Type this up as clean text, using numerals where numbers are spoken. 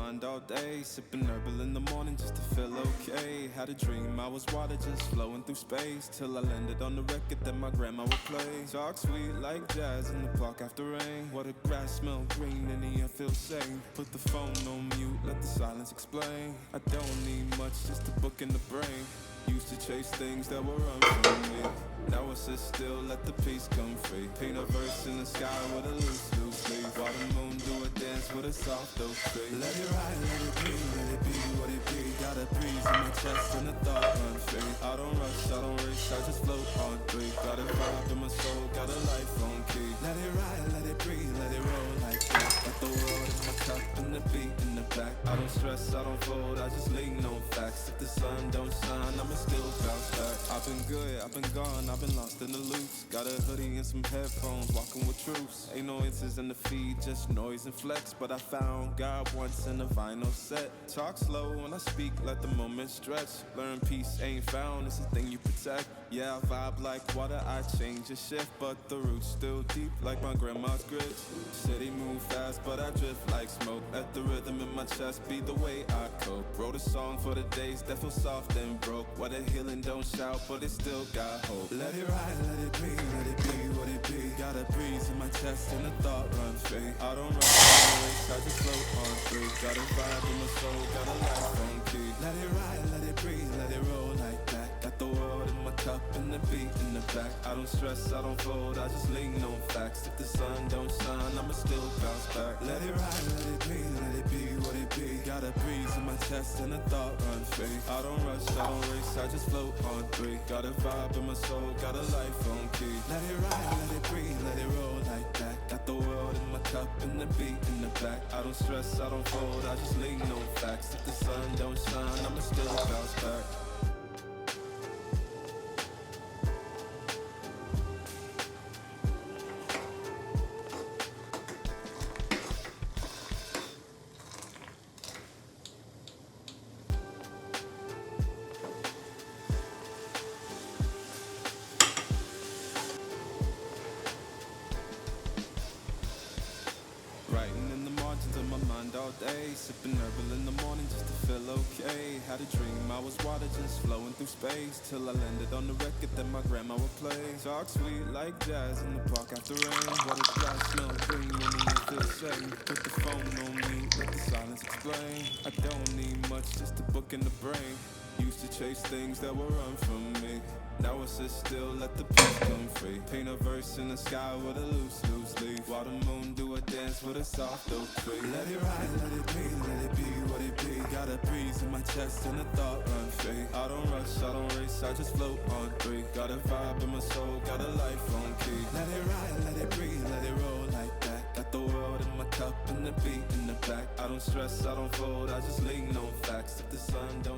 mind all day, sipping herbal in the morning just to feel okay. Had a dream I was water just flowing through space, till I landed on the record that my grandma would play. Talk sweet like jazz in the park after rain. What the grass smell green and the air feels sane. Put the phone on mute, let the silence explain. I don't need much, just a book in the brain. Used to chase things that were unfamiliar. Now I sit still, let the peace come free. Paint a verse in the sky with a loose leaf. While the moon do a dance with a soft oak tree. Let it ride, let it be what it be. Got a breeze in my chest and a thought run free. I don't rush, I don't race, I just float on three. Got a vibe in my soul, got a life on key. Let it ride, let it breathe, let it roll like that. Got the world in my cup and the beat in the back. I don't stress, I don't fold, I just lean on facts. If the sun don't shine, I'ma still bounce back. I've been good, I've been gone, I've been lost in the loops. Got a hoodie and some headphones, walking with troops. Ain't no inches in the feed, just noise and flex. But I found God once in a vinyl set. Talk slow when I speak, let the moment stretch. Learn peace ain't found, it's a thing you protect. Yeah, I vibe like water, I change and shift. But the roots still deep like my grandma's grit. City move fast, but I drift like smoke. Let the rhythm in my chest be the way I cope. Wrote a song for the days that feel soft and broke. Why the healing don't shout, but it still got hope. Let it ride, let it be what it be. Got a breeze in my chest and a thought run free. I don't rush, I don't race, I just float on through. Got a vibe in my soul, got a life on key. Let it ride, let it breathe, let it roll like that. Got the world in my cup and the beat in the back. I don't stress, I don't fold, I just lean on facts. If the sun don't shine, I'ma still bounce back. Let it ride, let it be what it be. Got a breeze in my chest and a thought run free. I don't rush, I don't race, I just float on three. Got a vibe in my soul, got a life on key. Let it ride, let it breathe, let it roll like that. Got the world in my cup and the beat in the back. I don't stress, I don't fold, I just lean on facts. If the sun don't shine, I'ma still bounce back. Writing in the margins of my mind all day, sipping herbal in the morning just to feel okay. Had a dream I was water just flowing through space, till I landed on the record that my grandma would play. Talk sweet like jazz in the park after rain. What a grass smell green when the air feels sane. Put the phone on mute, let the silence explain. I don't need much, just a book in the brain. Used to chase things that were unfamiliar. Now I sit still, let the peace come free. Paint a verse in the sky with a loose leaf. While the moon do a dance with a soft oak tree. Let it ride, let it be what it be. Got a breeze in my chest and a thought run free. I don't rush, I don't race, I just float on three. Got a vibe in my soul, got a life on key. Let it ride, let it breathe, let it roll like that. Got the world in my cup and the beat in the back. I don't stress, I don't fold, I just lean on facts. If the sun don't